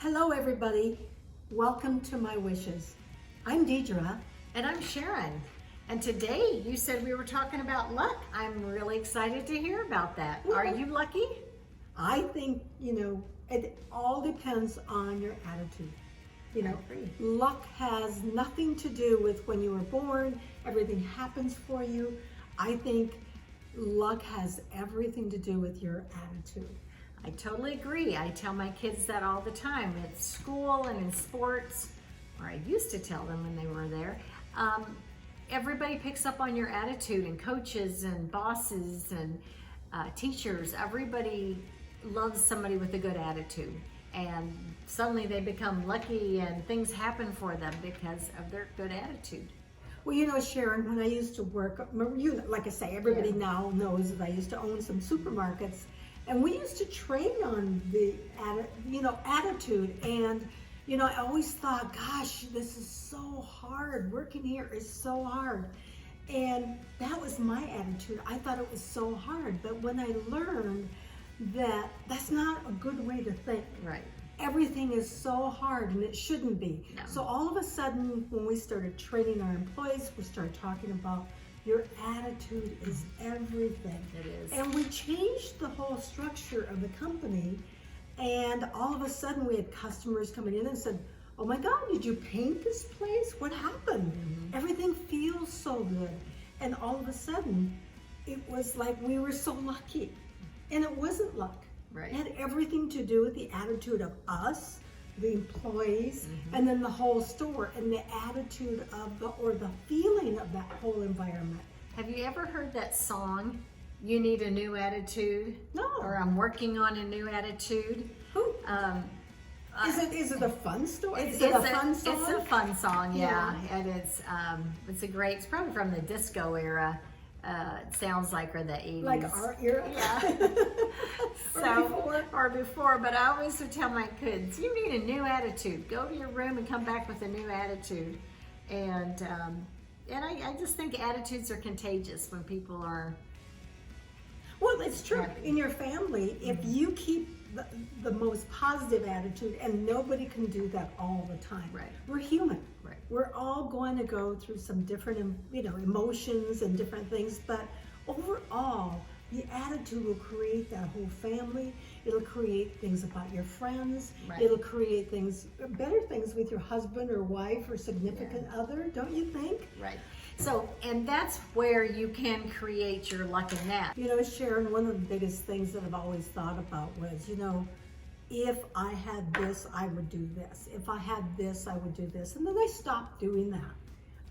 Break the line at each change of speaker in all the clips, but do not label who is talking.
Hello everybody, welcome to My Wishes. I'm Deidre.
And I'm Sharon. And today you said we were talking about luck. I'm really excited to hear about that. Are you lucky?
I think, it all depends on your attitude. Luck has nothing to do with when you were born, everything happens for you. I think luck has everything to do with your attitude.
I totally agree. I tell my kids that all the time at school and in sports, or I used to tell them when they were there. Everybody picks up on your attitude, and coaches and bosses and teachers. Everybody loves somebody with a good attitude, and suddenly they become lucky and things happen for them because of their good attitude.
Well, Sharon, when I used to work, like I say, everybody now knows that I used to own some supermarkets, and we used to train on the attitude. And I always thought, gosh, this is so hard. Working here is so hard. And that was my attitude. I thought it was so hard. But when I learned that that's not a good way to think.
Right.
Everything is so hard, and it shouldn't be.
No.
So all of a sudden, when we started training our employees, we started talking about your attitude is everything.
It is.
And we changed the whole structure of the company. And all of a sudden we had customers coming in and said, oh my God, did you paint this place? What happened?
Mm-hmm.
Everything feels so good. And all of a sudden, it was like we were so lucky. And it wasn't luck.
Right.
It had everything to do with the attitude of us, the employees, and then the whole store, and the attitude of the feeling of that whole environment.
Have you ever heard that song, You Need a New Attitude?
No.
Or I'm working on a new attitude?
Who? Is it a fun story? Is it a fun song?
It's a fun song, yeah. And it's a great, it's probably from the disco era. It sounds like, or the 80s.
Like our era?
Yeah. Or before, but I always would tell my kids, you need a new attitude. Go to your room and come back with a new attitude. And I just think attitudes are contagious when people are.
Well, it's true.
Happy.
In your family, if you keep the most positive attitude, and nobody can do that all the time.
Right.
We're human.
Right.
We're all going to go through some different, emotions and different things, but overall, the attitude will create that whole family. It'll create things about your friends.
Right.
It'll create better things with your husband or wife or significant other, don't you think?
Right. So, and that's where you can create your luck in that.
Sharon, one of the biggest things that I've always thought about was, if I had this, I would do this. If I had this, I would do this. And then I stopped doing that.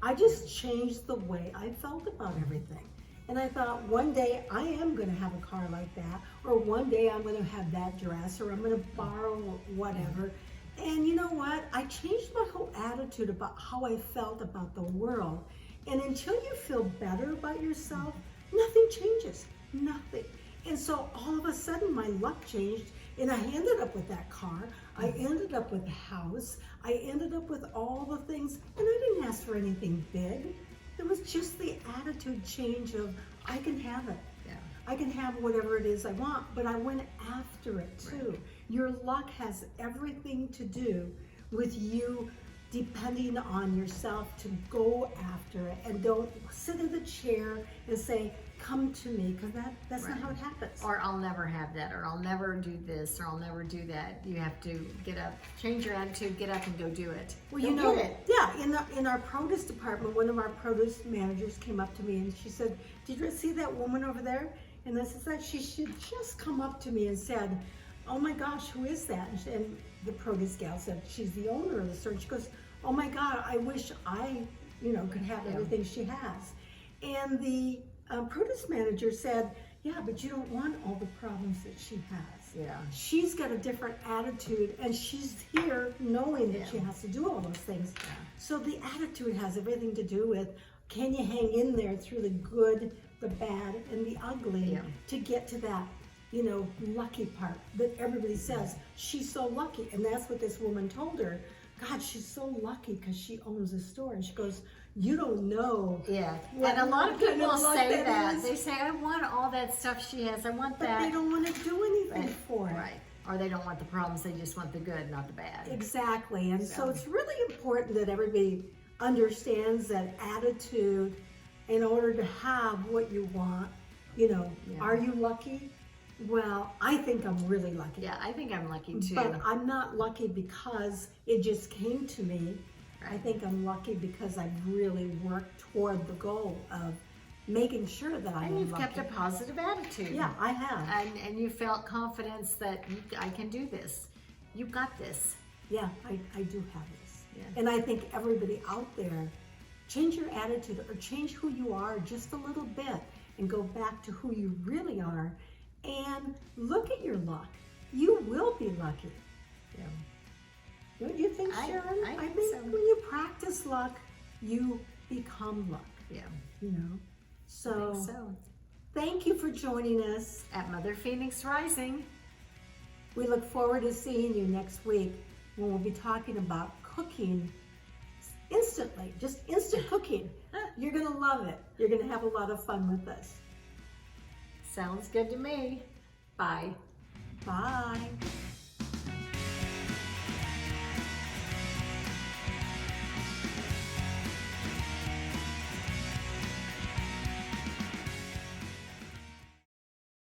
I just changed the way I felt about everything. And I thought, one day I am going to have a car like that, or one day I'm going to have that dress, or I'm going to borrow whatever. And you know what? I changed my whole attitude about how I felt about the world. And until you feel better about yourself, nothing changes, nothing. And so all of a sudden my luck changed, and I ended up with that car. I ended up with a house. I ended up with all the things, and I didn't ask for anything big. It was just the attitude change of, I can have it.
Yeah.
I can have whatever it is I want, but I went after it too.
Right.
Your luck has everything to do with you depending on yourself to go after it, and don't sit in the chair and say, come to me, because that's not how it happens.
Or I'll never have that, or I'll never do this, or I'll never do that. You have to get up, change your attitude, get up and go do it.
Well,
Go get it.
yeah, in our produce department, one of our produce managers came up to me and she said, did you see that woman over there? And I said, she should just come up to me and said, oh my gosh, who is that? And the produce gal said, she's the owner of the store. And she goes, oh my God, I wish I, could have everything she has. And the produce manager said, yeah, but you don't want all the problems that she has.
Yeah.
She's got a different attitude, and she's here knowing that she has to do all those things.
Yeah.
So the attitude has everything to do with, can you hang in there through the good, the bad, and the ugly to get to that, lucky part that everybody says, she's so lucky. And that's what this woman told her. God, she's so lucky because she owns a store. And she goes, you don't know.
Yeah,
what
and a lot of
kind
people
luck
say that.
is.
They say, I want all that stuff she has. I want
But
that.
they don't want to do anything for it.
Right. or they don't want the problems, they just want the good, not the bad.
Exactly. And so
So.
it's really important that everybody understands that attitude in order to have what you want. You know,
Yeah.
are you lucky? Well, I think I'm really lucky.
Yeah, I think I'm lucky too.
But I'm not lucky because it just came to me. I
Right.
think I'm lucky because I've really worked toward the goal of making sure that I
And
am
you've
lucky.
kept a positive attitude.
Yeah, I have.
And you felt confidence that I can do this. You got this.
Yeah, I do have this.
Yeah.
And I think everybody out there, change your attitude or change who you are just a little bit and go back to who you really are and look at your luck. You will be lucky.
Yeah.
Don't you think, Sharon?
I think
think
so.
when you practice luck, you become luck,
Yeah.
you know?
I think so.
Thank you for joining us.
At Mother Phoenix Rising.
We look forward to seeing you next week when we'll be talking about cooking instantly, just instant cooking. You're going to love it. You're going to have a lot of fun with us.
Sounds good to me. Bye.
Bye.